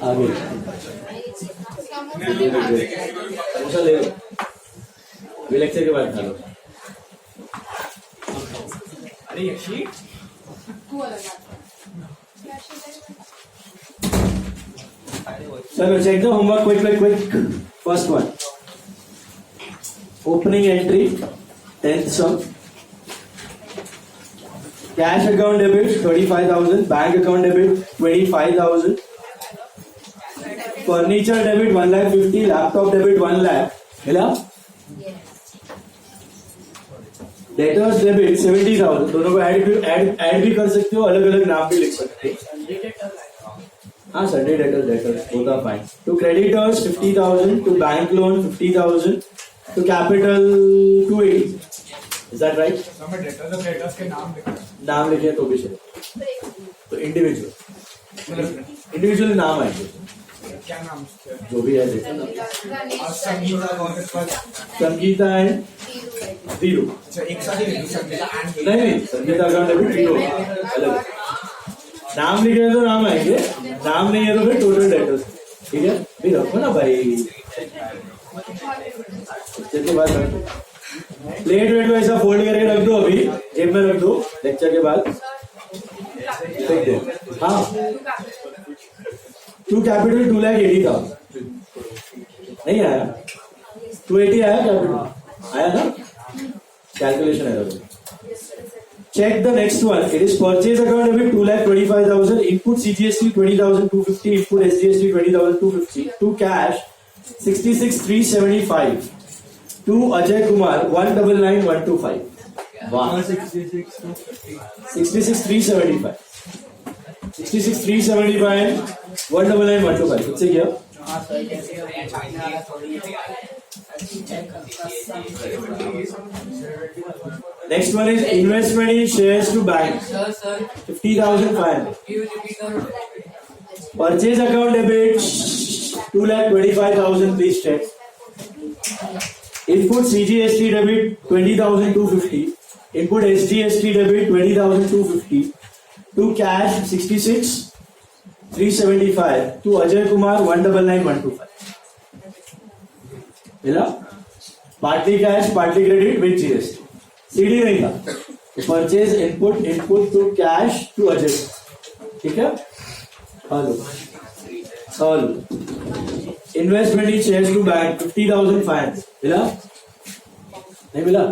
आगे समोसा ले लो, ये लेक्चर के बाद खा लो। अरे यशी चलो check the homework quick. First one, opening entry 10th sum, cash account debit 35,000, bank account debit 25,000, furniture debit 1,50,000, laptop debit 1 lakh, मिला? डेटर्स डेबिट 70,000, दोनों को ऐड भी कर सकते हो, अलग अलग नाम भी लिख सकते हो। हाँ Sunday debtors both are fine. To creditors 50,000, to bank loan 50,000, to capital 280. Is that right? हमें डेटर्स के नाम लिखे तो भी चले। तो इंडिविजुअल नाम आएंगे, क्या नाम जो भी है देखो ना। संगीता एंड धीरू। एक साथ ही संगीता एंड नहीं संगीता का डेबिट धीरू अलग। नाम लिखे तो नाम आएंगे, नाम नहीं है तो फिर टोटल डेटर्स। ठीक है, भी रखो ना भाई। के बाद प्लेट वेट को ऐसा फोल्ड करके रख दो, अभी जेब में रख दो, लेक्चर के बाद फेंक दो। हाँ, टू कैपिटल 2,80,000 नहीं आया, 280 आया कैपिटल, आया ना? कैलकुलेशन है। Check the next one. It is purchase account debit 2,25,000, input CGST 20,250, input SGST 20,250, to cash 66,375, to Ajay Kumar 199,125. Wow. 66,375, 66,375, 199,125. किससे किया? Next one is investment in shares to bank. 50,500. Purchase account debit 2,25,000. Please check. Input CGST debit 20,250. Input SGST debit 20,250. To cash 66,375. To Ajay Kumar 199,125. मिला? Partly cash, partly credit with GST. CD नहीं था, purchase input to cash to Ajay. ठीक है, hello investment in shares to bank 50,500 मिला? नहीं मिला?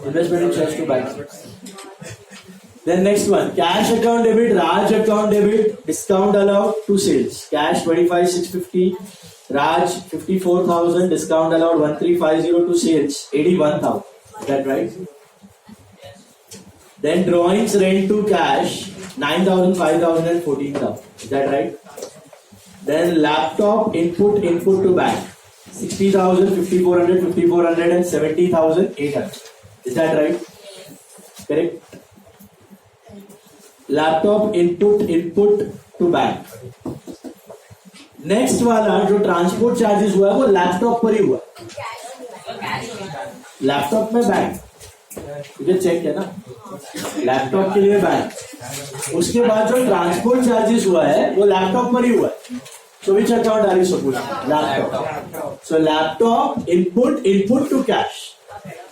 Investment in shares to bank. Then next one, cash account debit, Raj account debit, discount allowed to sales. Cash 25,650, Raj 54,000, discount allowed 1350 to sales 81,000. Is that right? Then drawings rent to cash 9,000, 5,000 and 14,000. Is that right? Then laptop input to bank 60,000, 5,400, 5,400 and 70,800. Is that right? Correct? Laptop input to bank. Next वाला जो transport charges हुआ है वो laptop पर ही हुआ, laptop में bank, मुझे check है ना, लैपटॉप के लिए बैंक। उसके बाद जो ट्रांसपोर्ट चार्जेस हुआ है वो लैपटॉप पर ही हुआ है। So which account are you supposed to? Laptop. So laptop input to cash.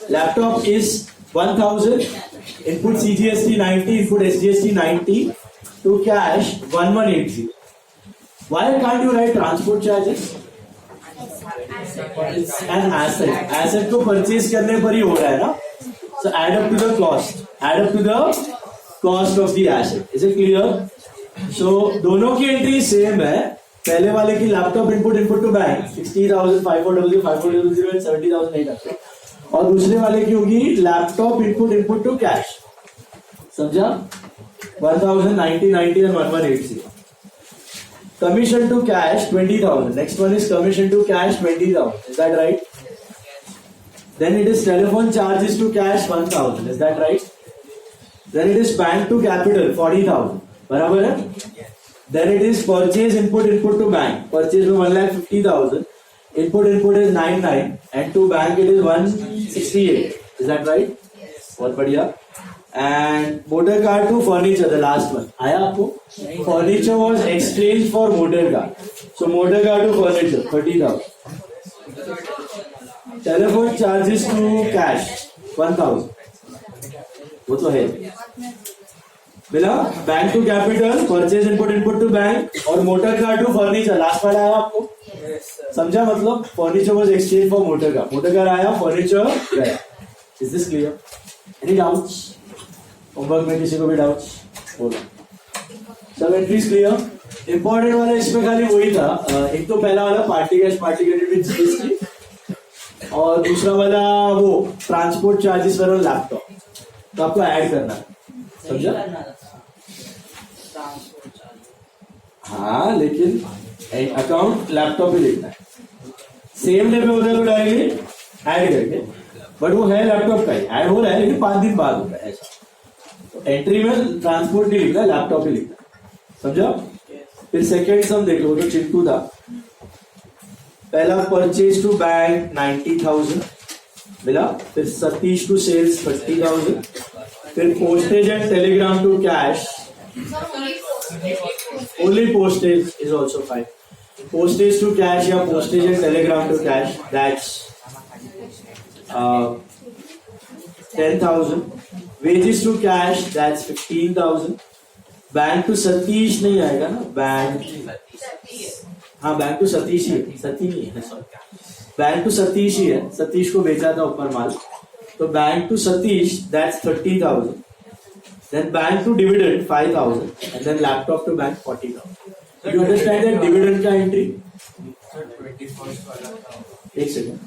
Laptop is 1,000. Input CGST 90. Input SGST 90. To cash 1,180. Why can't you write transport charges? It's an asset. Asset को purchase करने पर ही हो रहा है ना? So add up to the cost. Add up to the cost of the asset. Is it clear? So दोनों की entry same है. पहले वाले की laptop input to bank 60,000, 5,400, 5,400 and 70,800, और दूसरे वाले की होगी लैपटॉप इनपुट टू कैश, समझा? 1,000, 90, 90 and 1,180. Commission to cash 20,000. Next one is commission to cash 20,000. Is that right? Then it is telephone charges to cash 1,000. Is that right? Then it is bank to capital 40,000. बराबर है? Then it is purchase input to bank. Purchase में 1,50,000. Input is 99 and to bank it is 168. Is that right? बहुत बढ़िया. and motor car to furniture, the last one. आया आपको? Furniture was exchanged for motor car. So motor car to furniture, 30,000. Telephone charges to cash, 1,000. वो तो है. बिना bank to capital, purchase input to bank और motor car to furniture. Last वाला आया आपको? समझा? मतलब furniture was exchange for motor car आया, फर्नीचर गया. Is this clear? Any doubts? Homework में किसी को भी डाउट्स? बोलो. सब एंट्रीज क्लियर? इंपॉर्टेंट वाला इसमें खाली वही था. एक तो पहला वाला party cash party credit with और दूसरा वाला वो ट्रांसपोर्ट चार्जेस फॉर लैपटॉप. तो आपको ऐड करना है. समझा? हाँ, लेकिन अकाउंट लैपटॉप पे लिखना है. सेम डे पे होता है तो डायरेक्टली ऐड करके, बट वो है लैपटॉप का ही. ऐड हो रहा है लेकिन 5 दिन बाद होता है ऐसा. तो एंट्री में ट्रांसपोर्ट नहीं लिखना, लैपटॉप पे लिखना. समझा? फिर सेकेंड सम देख लो, तो चिंटू था. पहला परचेज टू बैंक 90,000 मिला. फिर सतीश टू सेल्स 30,000. फिर postage and telegram to cash. Only postage is also fine. Postage to cash या postage and telegram to cash, that's 10,000. Wages to cash, that's 15,000. Bank to Satish नहीं आएगा ना? हाँ, bank to Satish ही है. सती नहीं है, सॉरी. बैंक टू सतीश ही है. सतीश को बेचा था ऊपर माल. तो bank to Satish, that's 30,000. Then bank to dividend 5,000 and then laptop to bank 40,000. You understand that dividend का entry? एक सेकंड.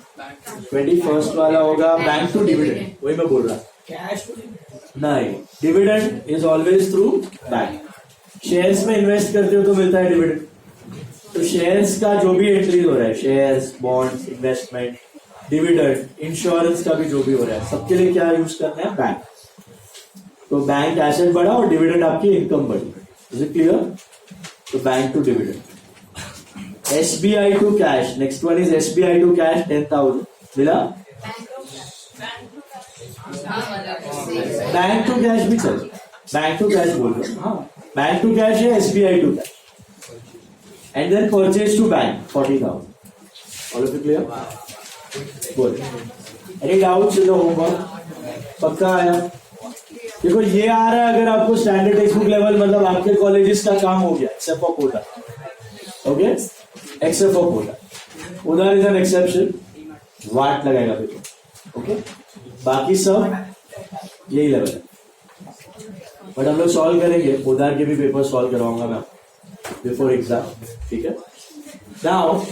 21st वाला होगा बैंक टू डिविडेंड. वही मैं बोल रहा. नहीं, dividend is always through bank. Shares में इन्वेस्ट करते हो तो मिलता है डिविडेंड. तो शेयर्स का जो भी एंट्री हो रहा है, shares, bonds, investment, dividend, insurance का भी जो भी हो रहा है, सबके लिए क्या यूज करना है? बैंक. तो बैंक एसेट बढ़ा और डिविडेंड आपकी इनकम बढ़ी. Is it clear? तो bank to dividend. SBI to cash, next one is SBI to cash 10,000 मिला. बैंक टू कैश भी चल, बैंक टू कैश बोल रहे. हाँ, बैंक टू कैश है, SBI to cash. And then purchase to bank 40,000. All of you clear? बोल. Any doubts in the homework? पक्का आया? देखो ये आ रहा है अगर आपको स्टैंडर्ड टेक्स्ट बुक लेवल, मतलब आपके कॉलेजेस का काम हो गया except for quota. Okay, except for quota. उधर इज एन एक्सेप्शन, वाट लगाएगा फिर. ओके, बाकी सब यही लेवल है. बट हम लोग सॉल्व करेंगे. उधर के भी पेपर सॉल्व करवाऊंगा मैं बिफोर एग्जाम. ठीक है? नाउ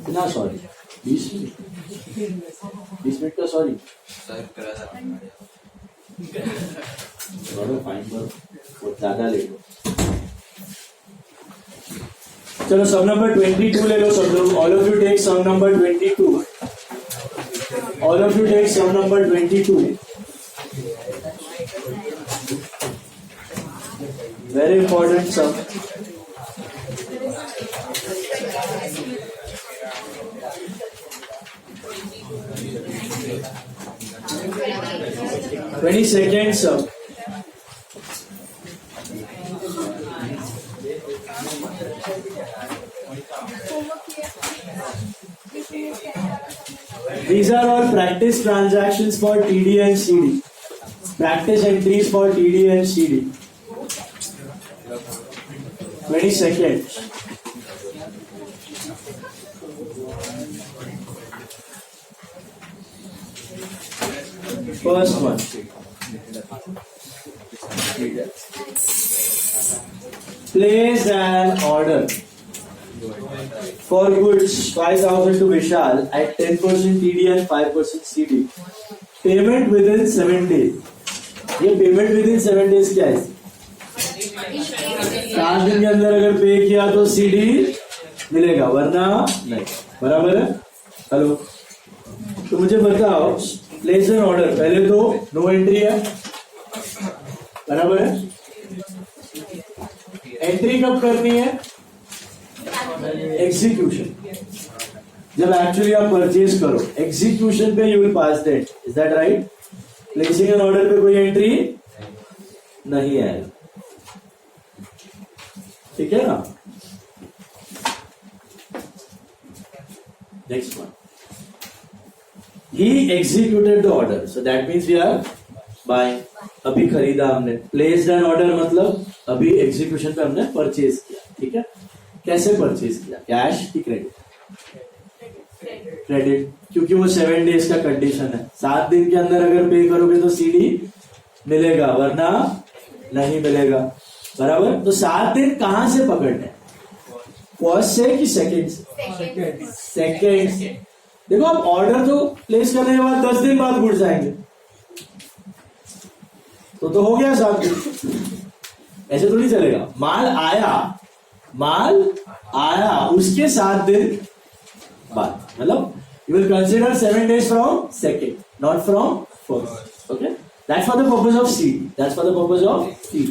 ना, सॉरी, 20 मिनट का सॉरी. फाइन करो, बहुत ज्यादा ले लो. चलो सम नंबर 22 ले लो सब लोग. All of you take sum number 22. All of you take sum number 22. Very important sum. Twenty seconds, sir. These are all practice transactions for TD and CD. Practice entries for TD and CD. 20 seconds. First one. Place an order for goods 5,000 to Vishal at 10% TD and 5% CD. Payment within 7 days. ये payment within 7 days क्या है? 7 दिन के अंदर अगर पे किया तो CD मिलेगा, वरना नहीं. बराबर है? हेलो, तो मुझे बताओ, प्लेस एन ऑर्डर. पहले तो नो एंट्री है, बराबर है? एंट्री कब करनी है? एग्जीक्यूशन. जब एक्चुअली आप परचेज करो, एग्जीक्यूशन पे you will pass date, is that right? Placing an order पे कोई एंट्री नहीं आएगा, ठीक है ना? Next one, he executed the order, so that means we are buying. अभी खरीदा हमने, placed an order मतलब अभी एग्जीक्यूशन पे हमने परचेज किया, ठीक है? कैसे परचेज किया, कैश की क्रेडिट? क्रेडिट, क्योंकि वो 7 डेज का कंडीशन है, 7 दिन के अंदर अगर पे करोगे तो सीडी मिलेगा, वरना नहीं मिलेगा, बराबर? तो 7 दिन कहां से पकड़ने, फर्स्ट से कि सेकेंड से? सेकेंड से। देखो आप ऑर्डर तो प्लेस करने के बाद 10 दिन बाद घुट जाएंगे, तो हो गया 7 दिन। ऐसे तो नहीं चलेगा, माल आया उसके 7 दिन बाद, मतलब you will consider 7 days from second, not from first, okay? That's for the purpose of see, that's for the purpose of see.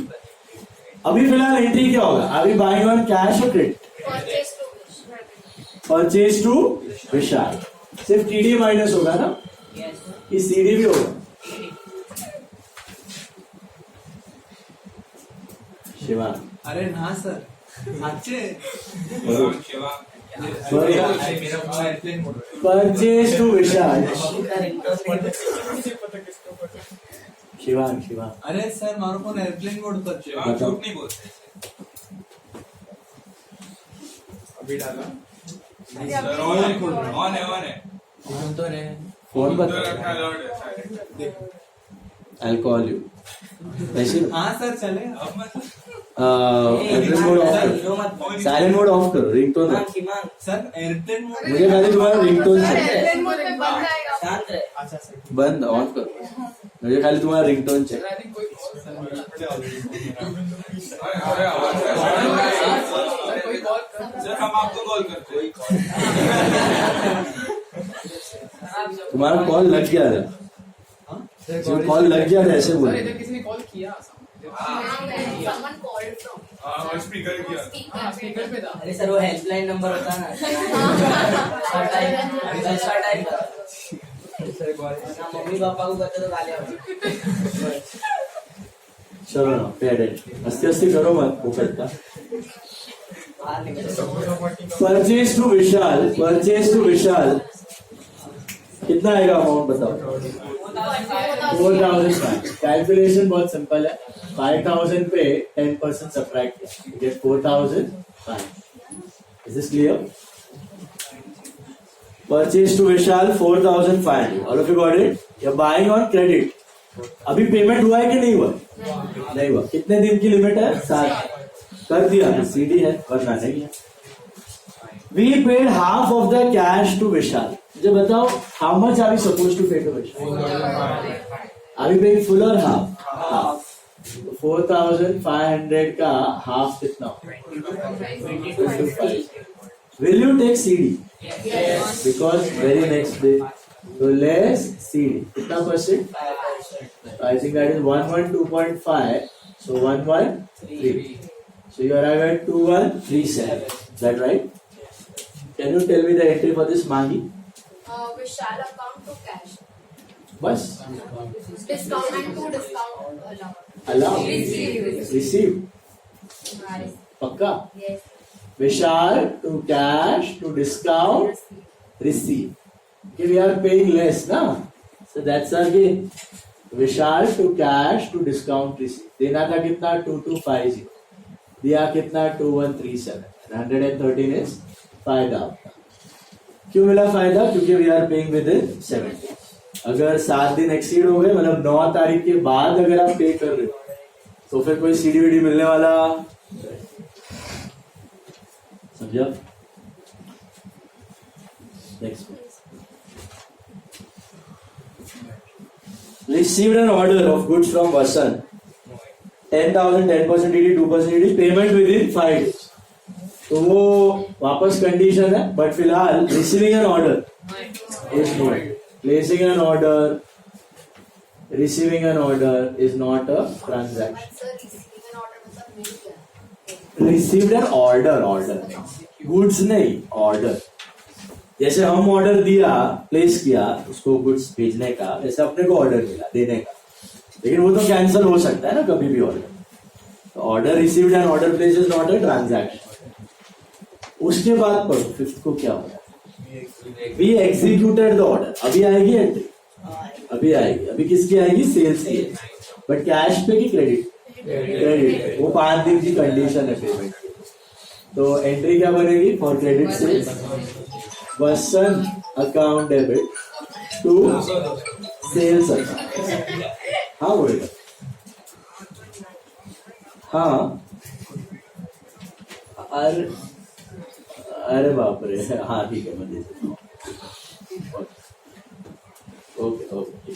अभी फिलहाल एंट्री क्या होगा, अभी बाइंग ऑन कैश और क्रेडिट? परचेज टू विशाल, सिर्फ टीडी माइनस होगा ना, कि सीडी भी होगा? शिवान, अरे ना सर, अच्छे परचेज टू विशाल, शिवान। अरे सर मारो फोन एयरप्लेन मोड पर છે. बताओ। नहीं बोलते अभी डाला ऑन है फोन तो रहे फोन बता, आई कॉल यू वैसे। हाँ सर चलेगा. एयरप्लेन मोड ऑफ करो, साइलेंट मोड ऑफ करो, रिंगटोन है। सर एयरप्लेन मोड मुझे खाली तुम्हारा रिंगटोन चाहिए, एयरप्लेन मोड में बंद आएगा. शांत रहे. अच्छा सर बंद ऑन करो, मुझे खाली तुम्हारा रिंगटोन चाहिए। आई थिंक कोई सर हम आपको कॉल करते हैं. तुम्हारा कॉल लग गया था, कॉल लग गया था ऐसे बोल। इधर किसी ने कॉल किया Someone called from. स्पीकर किया. स्पीकर पे था. अरे सर वो हेल्पलाइन नंबर होता है ना, मम्मी पापा को बता तो गाली आती. चलो ना, पे अटेंशन, अस्ती करो मत मुकट का। बाहर निकल. परचेज टू विशाल कितना आएगा अमाउंट बताओ? 4,000। कैलकुलेशन बहुत सिंपल है, 5,000 पे 10% सब्ट्रैक्ट किया, get 4,005. Is this clear? Purchase to Vishal 4,500. All of you got it? You are buying on credit. अभी पेमेंट हुआ है कि नहीं हुआ? नहीं हुआ. कितने दिन की लिमिट है? 7. कर दिया, सीडी है, वरना नहीं है. We paid half of the cash to Vishal. मुझे बताओ, how much are we supposed to pay to Vishal? Are we paying full or half? Half. 4,500 का half कितना? 25. Will you take CD? Yes. Because very next day, so less CD. कितना percent? I think that is 112.5. So 113. So you arrive at 2137. Is that right? Can you tell me the entry for this Mangi? Vishal account to cash. बस Discount and to discount allowed. allow Receive. receive पक्का. Yes. Vishal to cash to discount receive. Okay, we are paying less ना, so that's our gain. Vishal to cash to discount receive. देना था कितना? 2250. दिया कितना? 2137. 113 is फायदा आपका. क्यों मिला फायदा? क्योंकि we are paying within 7 days. अगर 7 दिन एक्सीड हो गए, मतलब 9 तारीख के बाद अगर आप पे कर रहे हो, तो फिर कोई सीडीवीडी मिलने वाला, समझा? Next, received an order of goods from Vasan, 10,000, 10% DD, 2% DD, payment within 5 days. तो वो वापस कंडीशन है, बट फिलहाल receiving N order is not, placing an order, receiving N order is not a transaction. Sir, receiving an order मतलब मिल गया. Received an order, goods नहीं, order. जैसे हम ऑर्डर दिया, प्लेस किया उसको गुड्स भेजने का, जैसे अपने को ऑर्डर मिला देने का, लेकिन वो तो कैंसिल हो सकता है ना कभी भी order. Order received and order place is not a transaction. उसके बाद पढ़ो फिफ्थ को क्या होगा, वी एग्जीक्यूटेड द ऑर्डर। अभी आएगी एंट्री, अभी आएगी, अभी किसकी आएगी, सेल्स की। बट कैश पे की क्रेडिट, क्रेडिट, वो 5 दिन की कंडीशन है पेमेंट की। तो एंट्री क्या बनेगी, for credit sales Vasant account debit to sales account. हाँ बोलेगा, हाँ, अरे बाप रे, हाँ ठीक है, मैं दे देता हूँ। ओके ओके,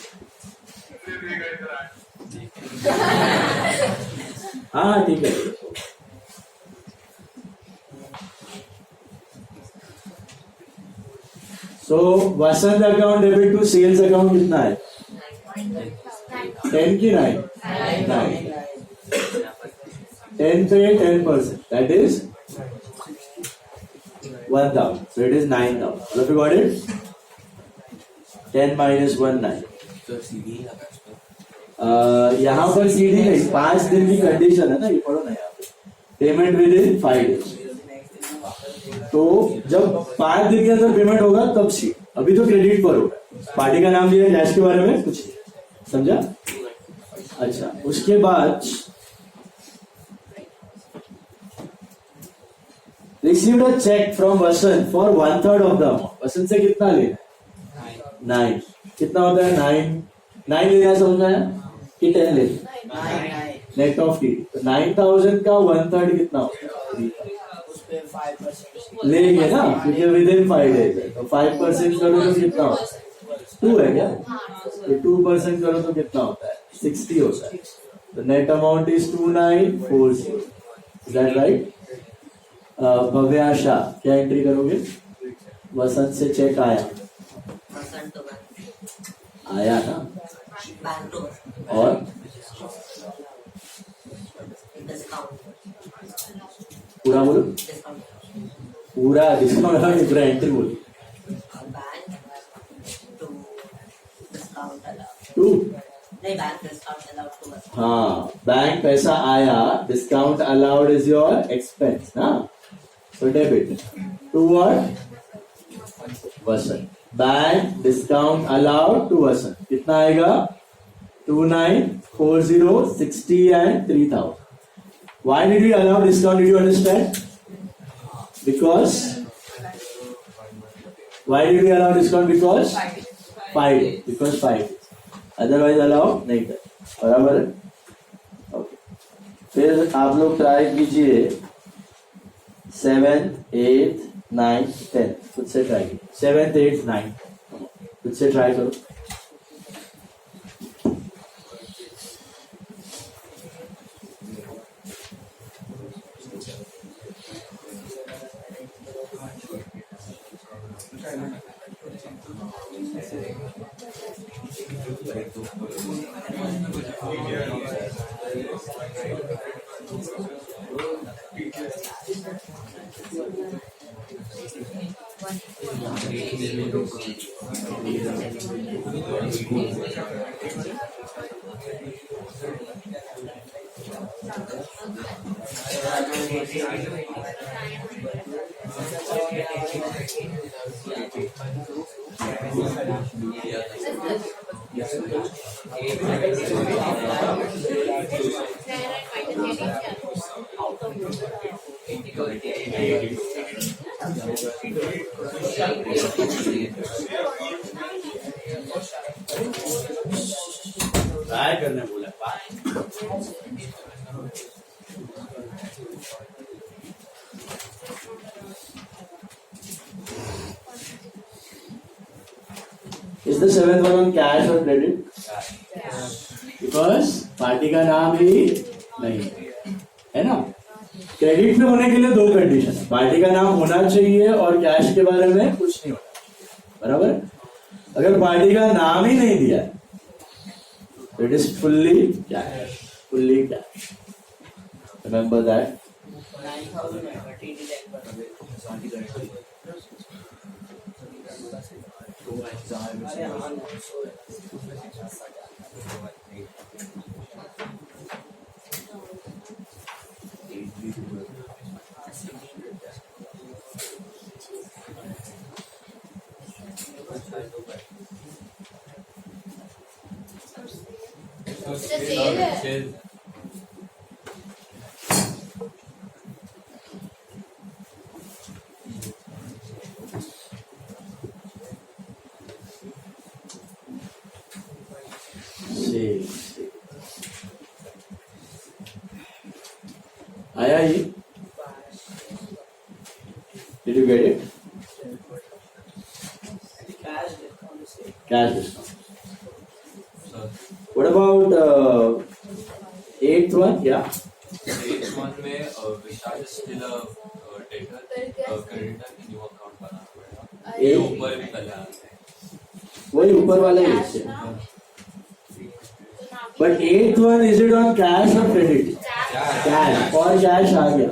हाँ ठीक है। So Vasant account debit to sales account कितना है, 10 की 9, 10 पे 10%, that is 1000, so it is 9000. All of you got it? 10 minus 1 9. यहाँ पर सीडी नहीं, 5 दिन की कंडीशन है ना, ये पढ़ो ना यहाँ पे, पेमेंट विद इन 5 डेज। तो जब 5 दिन के अंदर पेमेंट होगा तब सी, अभी तो क्रेडिट पर होगा। पार्टी का नाम लिया, कैश के बारे में कुछ नहीं समझा। अच्छा, उसके बाद received a cheque from Vasant for 1/3 of the amount. Vasant से कितना लेना, 9। कितना होता है 9 लेना, समझ में आया कि 10 लेना, नेट ऑफ टी। तो 9000 का 1/3 कितना होता है, लेंगे ना, क्योंकि विद इन 5 डेज है। तो 5% करो तो कितना होता है, 2 है क्या, तो 2% करो तो कितना होता है, 60 होता है। तो net amount is 2940, is that right. भव्याशा क्या एंट्री करोगे, वसंत से चेक आया, आया ना, और पूरा बोलो, पूरा डिस्काउंट, पूरा एंट्री बोलो, 2। हाँ, बैंक पैसा आया, discount allowed is your expense ना, तो debit to what, Vasant. Bank discount allowed to Vasant कितना आएगा, 2940, 60 and 3000. Why did we allow discount? Did you understand? Because why did we allow discount? Because 5 days. Because 5 days. Otherwise allow नहीं था, बराबर है। Okay. फिर आप लोग ट्राई कीजिए 7th, 8th, 9th, 10th, खुद से ट्राई कीजिए। 7th, 8th, 9th, खुद से ट्राई करो। ट्राई करने बोला, Is the 7th one on cash or credit? Because party का नाम ही नहीं है ना। क्रेडिट में होने के लिए 2 कंडीशन है, पार्टी का नाम होना चाहिए और कैश के बारे में कुछ नहीं होना, बराबर। अगर पार्टी का नाम ही नहीं दिया तो it is fully cash, fully cash. Remember that. 9,000 अरे हाँ आया ये? Did you get it? Cash discount. What about eighth one? Yeah. Eighth one में विशाल is still a debtor, creditor की new account बनाना पड़ेगा। ये ऊपर भी कल आते हैं। वही ऊपर वाला ही है। But eighth one, is it on cash or credit? Cash. For cash आ गया,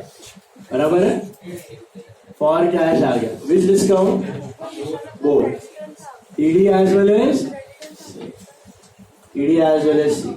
बराबर है? For cash आ गया. Which discount? Both. ED as well as ED as well as C.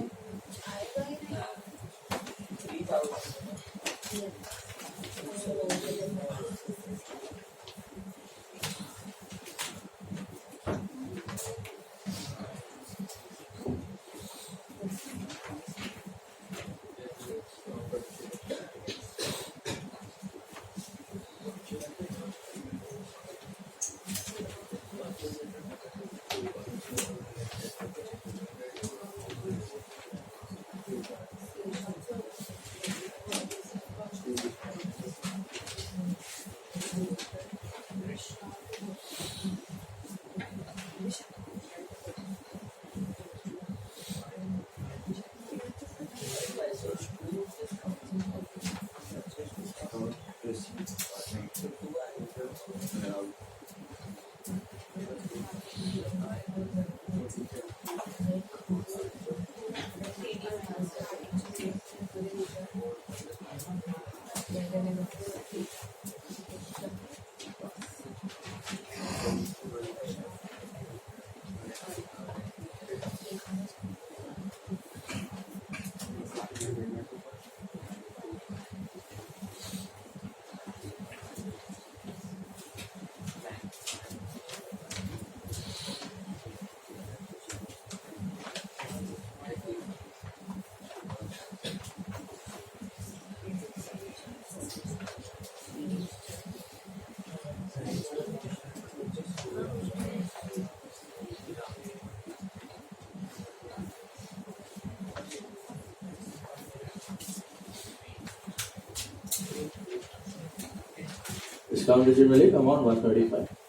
Discount is really amount 135.